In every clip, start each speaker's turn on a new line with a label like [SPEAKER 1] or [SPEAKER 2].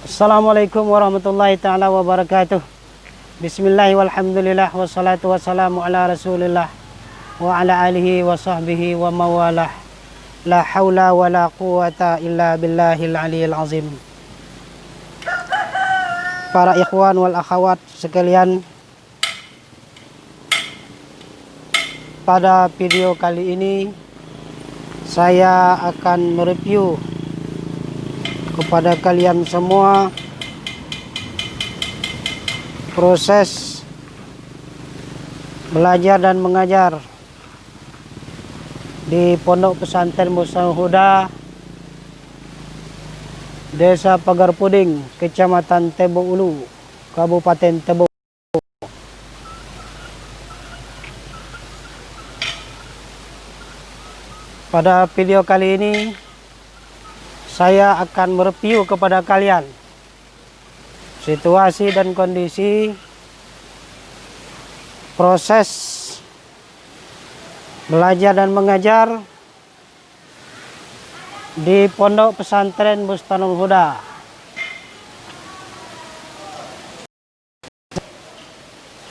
[SPEAKER 1] Assalamualaikum warahmatullahi ta'ala wabarakatuh. Bismillah walhamdulillah wassalatu wassalamu ala rasulillah wa ala alihi wa sahbihi wa mawalah. La hawla wa la quwata illa billahil aliyil azim. Para ikhwan wal akhwat sekalian, pada video kali ini saya akan mereview kepada kalian semua proses belajar dan mengajar di Pondok Pesantren Bustanul Huda, Desa Pagar Puding, Kecamatan Tebo Ulu, Kabupaten Tebo. Pada video kali ini saya akan mereview kepada kalian situasi dan kondisi proses belajar dan mengajar di Pondok Pesantren Bustanul Huda,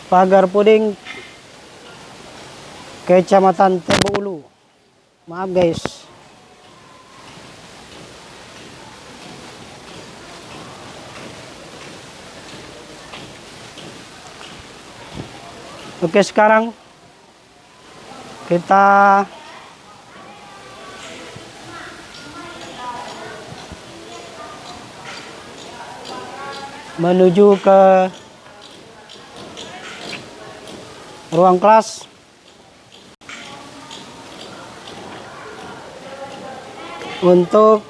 [SPEAKER 1] Pagar Puding, Kecamatan Tebo Ulu. Maaf guys. Oke, sekarang kita menuju ke ruang kelas untuk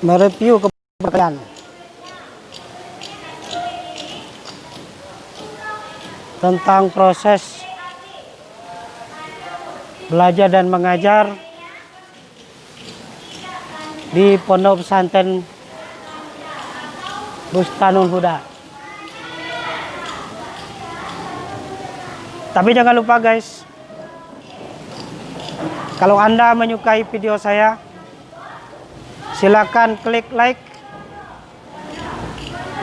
[SPEAKER 1] mereview kepada kalian tentang proses belajar dan mengajar di Pondok Pesantren Bustanul Huda. Tapi jangan lupa guys, kalau Anda menyukai video saya, silakan klik like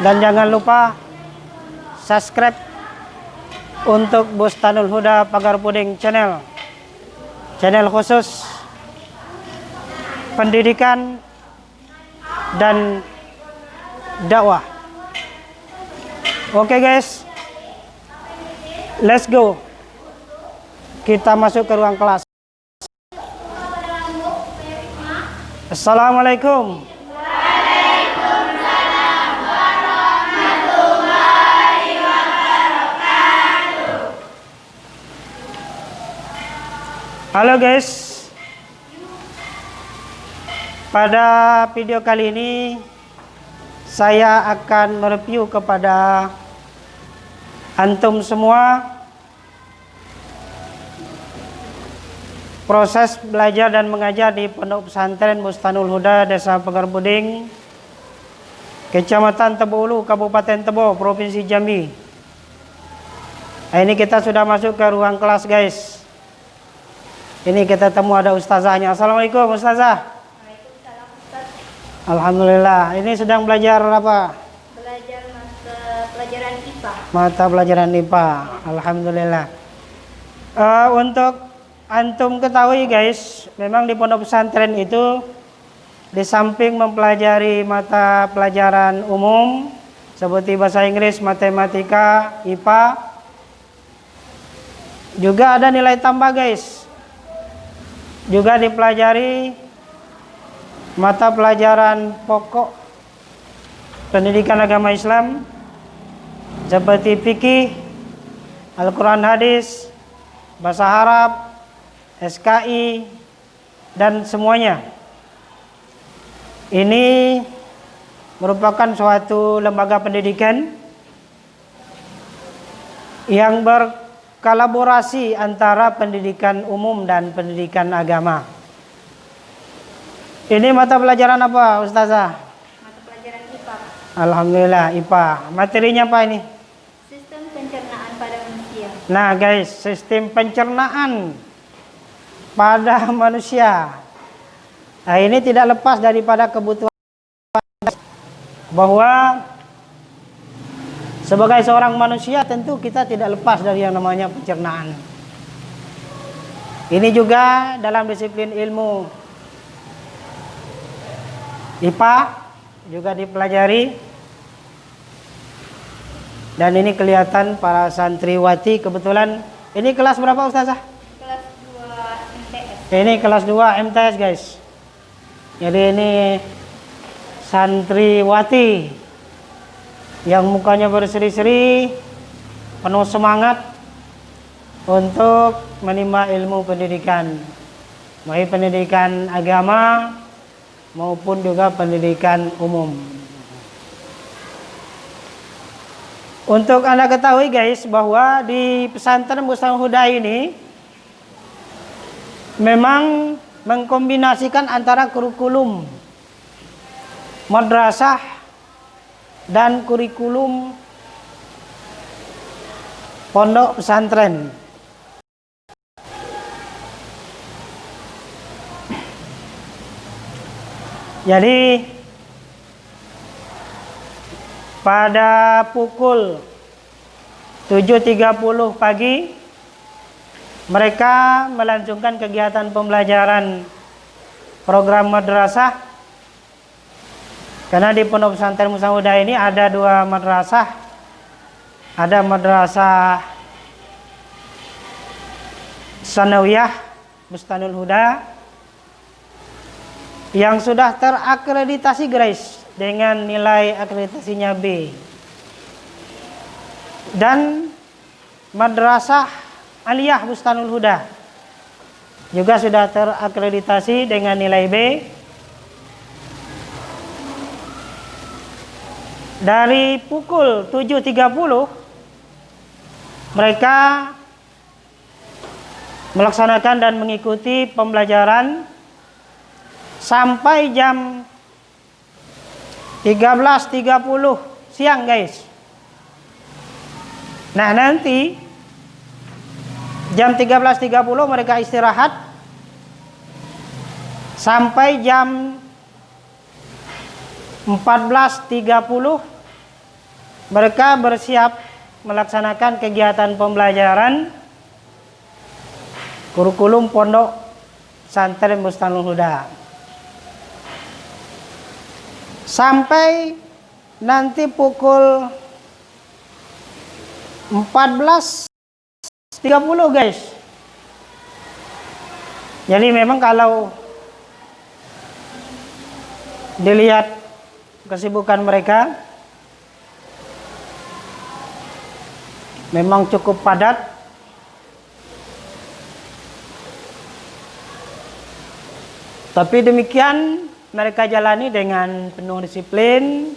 [SPEAKER 1] dan jangan lupa subscribe untuk Bustanul Huda Pagar Puding channel khusus pendidikan dan dakwah. Oke guys, let's go. Kita masuk ke ruang kelas. Assalamualaikum. Halo guys, pada video kali ini saya akan mereview kepada antum semua proses belajar dan mengajar di Pondok Pesantren Bustanul Huda, Desa Pagar Puding, Kecamatan Tebo Ulu, Kabupaten Tebo, Provinsi Jambi. Nah, ini kita sudah masuk ke ruang kelas guys. Ini kita temu ada ustazahnya. Assalamualaikum ustazah.
[SPEAKER 2] Waalaikumsalam Ustaz.
[SPEAKER 1] Alhamdulillah. Ini sedang belajar apa?
[SPEAKER 2] Belajar mata pelajaran IPA.
[SPEAKER 1] Mata pelajaran IPA. Alhamdulillah. Untuk antum ketahui guys, memang di pondok pesantren itu di samping mempelajari mata pelajaran umum seperti bahasa Inggris, matematika, IPA, juga ada nilai tambah guys. Juga dipelajari mata pelajaran pokok pendidikan agama Islam seperti fikih, Al-Quran hadis, bahasa Arab, SKI, dan semuanya. Ini merupakan suatu lembaga pendidikan yang berkolaborasi antara pendidikan umum dan pendidikan agama. Ini mata pelajaran apa ustazah?
[SPEAKER 2] Mata pelajaran IPA.
[SPEAKER 1] Alhamdulillah IPA. Materinya apa ini?
[SPEAKER 2] Sistem pencernaan pada manusia.
[SPEAKER 1] Nah guys, sistem pencernaan pada manusia. Nah, ini tidak lepas daripada kebutuhan bahwa sebagai seorang manusia tentu kita tidak lepas dari yang namanya pencernaan. Ini juga dalam disiplin ilmu IPA juga dipelajari. Dan ini kelihatan para santriwati. Kebetulan ini kelas berapa Ustazah?
[SPEAKER 2] Kelas 2 MTS.
[SPEAKER 1] Ini kelas 2 MTS guys. Jadi ini santriwati yang mukanya berseri-seri, penuh semangat untuk menimba ilmu pendidikan, baik pendidikan agama maupun juga pendidikan umum. Untuk Anda ketahui guys, bahwa di pesantren Bustanu Huda ini memang mengkombinasikan antara kurikulum madrasah dan kurikulum pondok pesantren. Jadi pada pukul 7.30 pagi mereka melangsungkan kegiatan pembelajaran program madrasah. Karena di Pondok Pesantren Bustanu Huda ini ada 2 madrasah. Ada madrasah Sanawiyah Bustanul Huda yang sudah terakreditasi guys dengan nilai akreditasinya B. Dan Madrasah Aliyah Bustanul Huda juga sudah terakreditasi dengan nilai B. Dari pukul 7.30 mereka melaksanakan dan mengikuti pembelajaran sampai jam 13.30 siang guys. Nah, nanti jam 13.30 mereka istirahat sampai jam 14.30 mereka bersiap melaksanakan kegiatan pembelajaran kurikulum Pondok Pesantren Bustanul Huda. Sampai nanti pukul 14.30 guys. Jadi memang kalau dilihat kesibukan mereka memang cukup padat. Tapi demikian mereka jalani dengan penuh disiplin,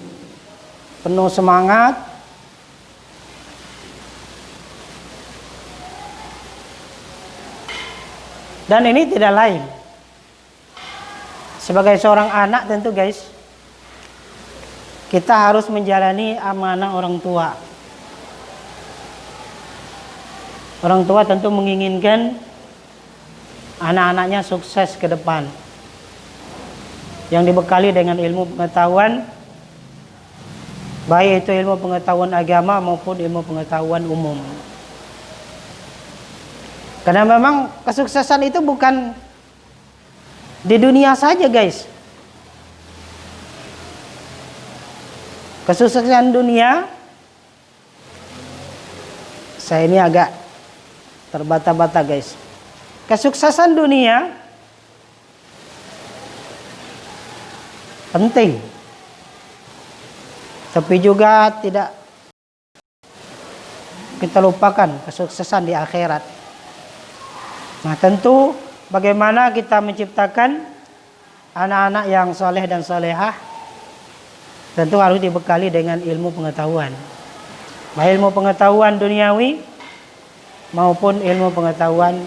[SPEAKER 1] penuh semangat. Dan ini tidak lain. Sebagai seorang anak tentu guys, kita harus menjalani amanah orang tua. Orang tua tentu menginginkan anak-anaknya sukses ke depan, yang dibekali dengan ilmu pengetahuan, baik itu ilmu pengetahuan agama maupun ilmu pengetahuan umum. Karena memang kesuksesan itu bukan di dunia saja guys. Kesuksesan dunia, saya ini agak terbata-bata guys. Kesuksesan dunia penting, tapi juga tidak kita lupakan kesuksesan di akhirat. Nah, tentu bagaimana kita menciptakan anak-anak yang soleh dan solehah, tentu harus dibekali dengan ilmu pengetahuan, baik ilmu pengetahuan duniawi maupun ilmu pengetahuan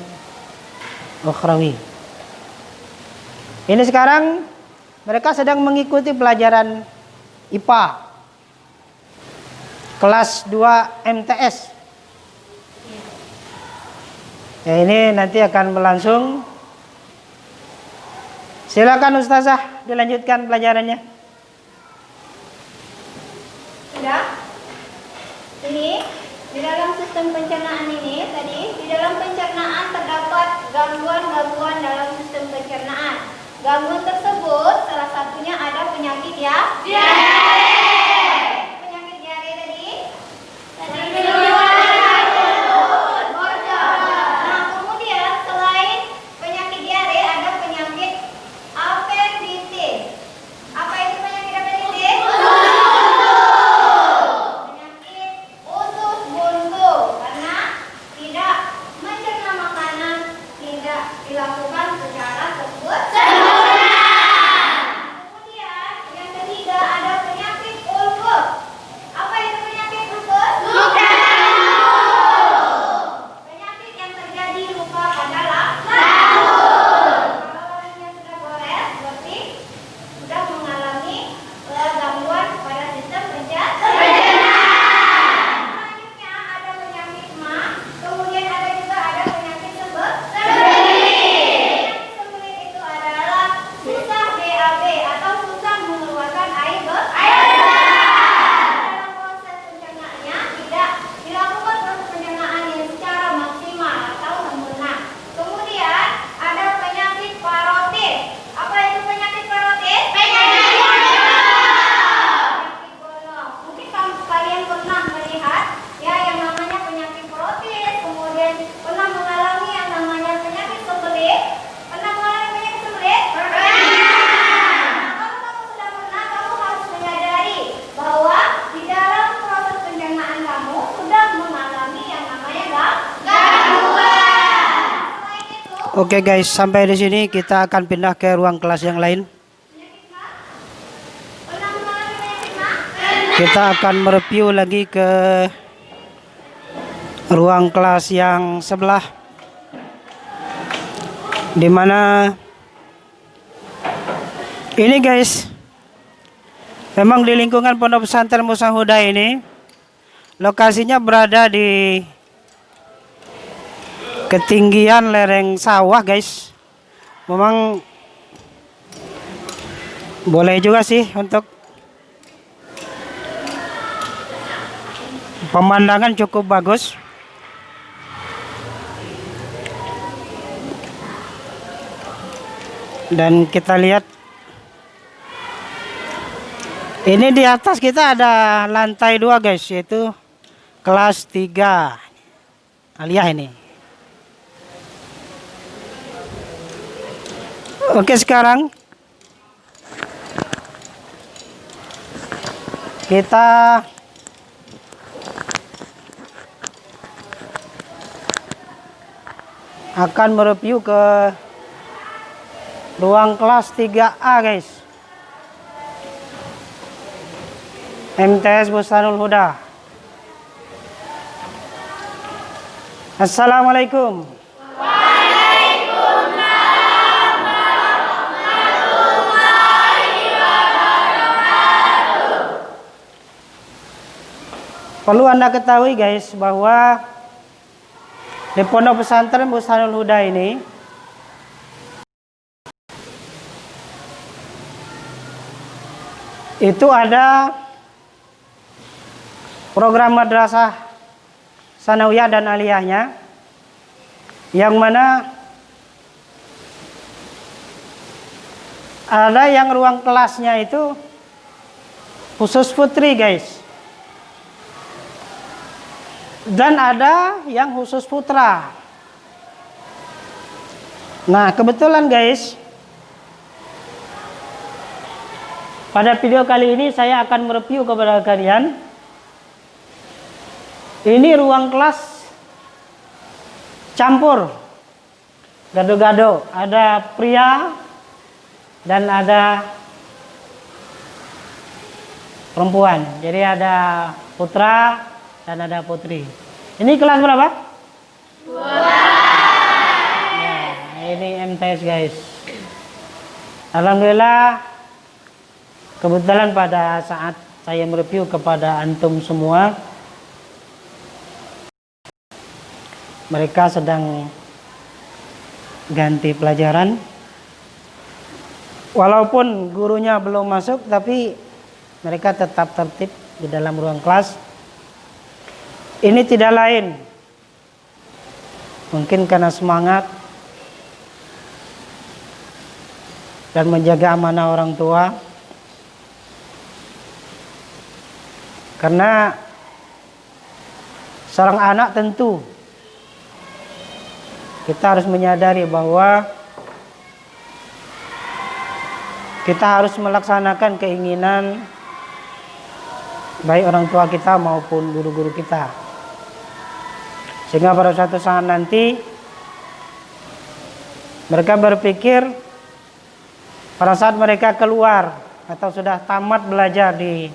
[SPEAKER 1] ukhrawi. Ini sekarang mereka sedang mengikuti pelajaran IPA kelas 2 MTS. Ya, ini nanti akan berlangsung Silakan Ustazah, dilanjutkan pelajarannya.
[SPEAKER 2] Sudah? Ini di dalam sistem pencernaan ini tadi, di dalam pencernaan terdapat gangguan-gangguan dalam sistem pencernaan. Gangguan tersebut salah satunya ada penyakit ya. Penyakit diare tadi. Nah, kemudian selain penyakit diare ada penyakit apenditis. Apa itu penyakit apenditis? Penyakit usus buntu karena tidak mencerna makanan, tidak dilakukan secara tersebut. Kemudian yang ketiga ada penyakit ulkus. Apa itu penyakit ulkus? Penyakit yang terjadi luka pada lambung. Kalau orangnya sudah gores, berarti sudah mengalami gangguan pada sistem pencernaan. Selanjutnya ada penyakit MA, kemudian ada penyakit sembelit. Penyakit sembelit itu adalah susah BAB atau susah mengeluarkan air besar. Dalam proses pencernaannya tidak dilakukan proses pencernaan yang secara maksimal atau sempurna. Kemudian ada penyakit parotis. Apa itu penyakit parotis? Penyakit bolong. Mungkin kalian pernah melihat ya yang namanya penyakit parotis, kemudian pernah mengalami yang namanya penyakit sembelit. Pernah mengalami penyakit sembelit? Pernah. Kalau kamu sudah pernah, kamu harus menyadari bahwa di dalam proses pencernaan kamu sudah mengalami yang namanya gangguan. Selain itu,
[SPEAKER 1] Oke guys, sampai di sini kita akan pindah ke ruang kelas yang lain.
[SPEAKER 2] penyakit MA. Pernah mengalami penyakit MA?
[SPEAKER 1] Kita akan mereview lagi ke ruang kelas yang sebelah, dimana ini guys, memang di lingkungan Pondok Pesantren Musa Huda ini lokasinya berada di ketinggian lereng sawah guys. Memang boleh juga sih untuk pemandangan cukup bagus. Dan kita lihat ini di atas kita ada lantai 2 guys, yaitu kelas 3 aliyah ini. Oke, sekarang kita akan mereview ke ruang kelas 3A guys, MTS Bustanul Huda. Assalamualaikum. Perlu Anda ketahui guys bahwa di Pondok Pesantren Bustanul Huda ini itu ada program madrasah sanawiyah dan aliyahnya, yang mana ada yang ruang kelasnya itu khusus putri guys, dan ada yang khusus putra. Nah, kebetulan guys, pada video kali ini saya akan mereview kepada kalian. Ini ruang kelas campur, gado-gado. Ada pria dan ada perempuan. Jadi ada putra dan ada putri. Ini kelas berapa? 2. Nah, ini MTS guys. Alhamdulillah, kebetulan pada saat saya mereview kepada antum semua, mereka sedang ganti pelajaran. Walaupun gurunya belum masuk, tapi mereka tetap tertib di dalam ruang kelas. Ini tidak lain, mungkin karena semangat dan menjaga amanah orang tua. Karena seorang anak tentu kita harus menyadari bahwa kita harus melaksanakan keinginan baik orang tua kita maupun guru-guru kita. Sehingga pada suatu saat nanti mereka berpikir pada saat mereka keluar atau sudah tamat belajar di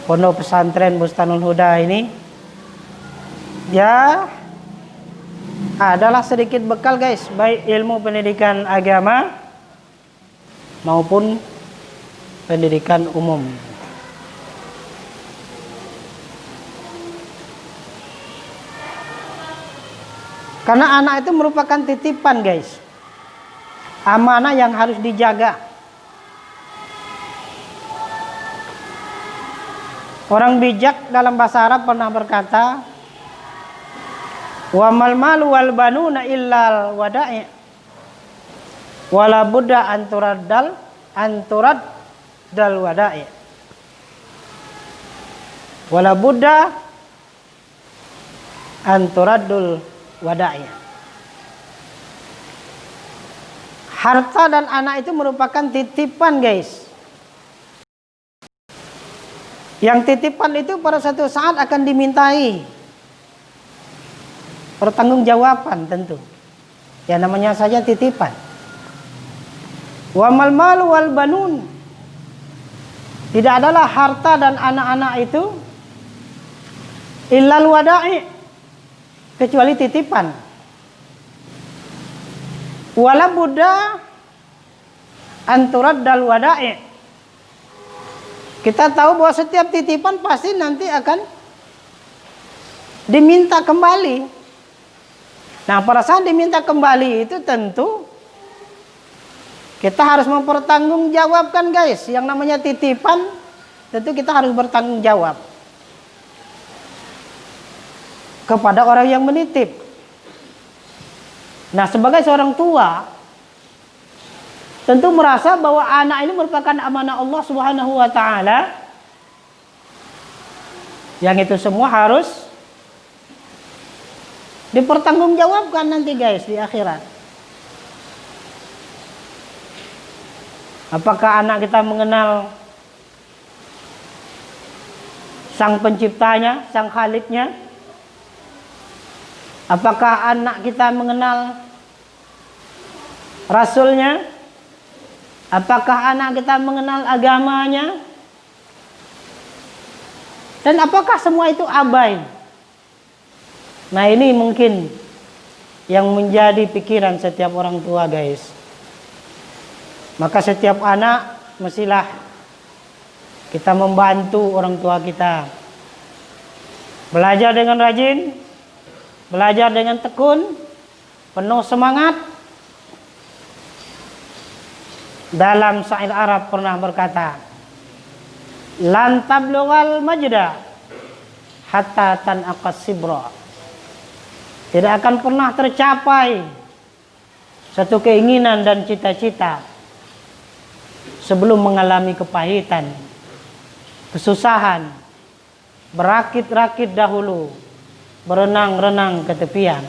[SPEAKER 1] pondok pesantren Bustanul Huda ini, ya adalah sedikit bekal guys, baik ilmu pendidikan agama maupun pendidikan umum. Karena anak itu merupakan titipan guys, amanah yang harus dijaga. Orang bijak dalam bahasa Arab pernah berkata, wa mal malu wal banuna illal wada'i wala budda anturad dal wada'i wala budda anturaddul wada'i. Harta dan anak itu merupakan titipan guys. Yang titipan itu pada suatu saat akan dimintai pertanggungjawaban tentu. Ya namanya saja titipan. Wa mal malu wal banun. Tidak adalah harta dan anak-anak itu illal wada'i, kecuali titipan. Wala budda anturad dal wada'i. Kita tahu bahwa setiap titipan pasti nanti akan diminta kembali. Nah, pada saat diminta kembali itu tentu kita harus mempertanggungjawabkan guys. Yang namanya titipan tentu kita harus bertanggung jawab kepada orang yang menitip. Nah, sebagai seorang tua tentu merasa bahwa anak ini merupakan amanah Allah Subhanahu wa taala. Yang itu semua harus dipertanggungjawabkan nanti guys di akhirat. Apakah anak kita mengenal sang penciptanya, sang khaliknya? Apakah anak kita mengenal rasulnya? Apakah anak kita mengenal agamanya? Dan apakah semua itu abai? Nah, ini mungkin yang menjadi pikiran setiap orang tua guys. Maka setiap anak mestilah kita membantu orang tua kita. Belajar dengan rajin, belajar dengan tekun, penuh semangat. Dalam syair Arab pernah berkata, lan tablughal majda hatta tanaqas sibra. Tidak akan pernah tercapai satu keinginan dan cita-cita sebelum mengalami kepahitan, kesusahan, berakit-rakit dahulu, berenang-renang ke tepian,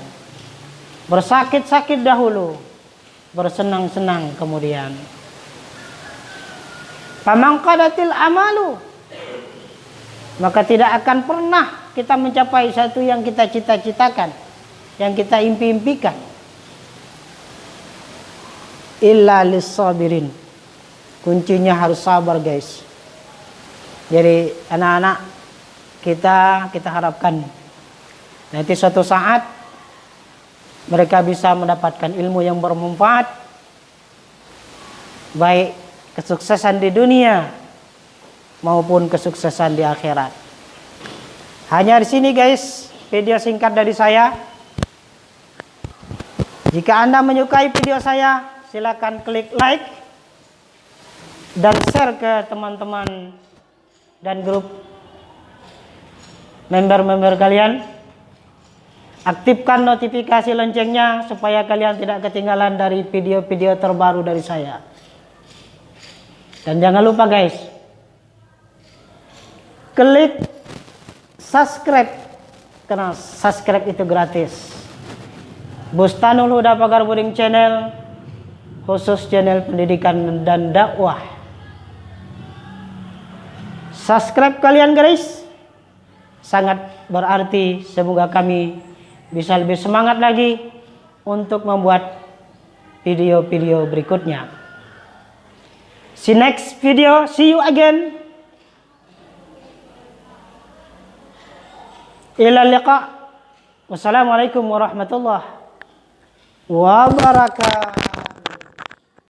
[SPEAKER 1] bersakit-sakit dahulu, bersenang-senang kemudian. Pamangkadatil amalu, maka tidak akan pernah kita mencapai satu yang kita cita-citakan, yang kita impi-impikan. Illa lis-sabirin. Kuncinya harus sabar guys. Jadi anak-anak kita harapkan nanti suatu saat mereka bisa mendapatkan ilmu yang bermanfaat, baik kesuksesan di dunia maupun kesuksesan di akhirat. Hanya di sini guys video singkat dari saya. Jika Anda menyukai video saya, silakan klik like dan share ke teman-teman dan grup member-member kalian. Aktifkan notifikasi loncengnya supaya kalian tidak ketinggalan dari video-video terbaru dari saya. Dan jangan lupa guys, klik subscribe karena subscribe itu gratis. Bustanul Huda Pagar Buding Channel, khusus channel pendidikan dan dakwah. Subscribe kalian guys, sangat berarti. Semoga kami bisa lebih semangat lagi untuk membuat video-video berikutnya. See next video, see you again. Ila liqa. Wassalamualaikum warahmatullahi wabarakatuh.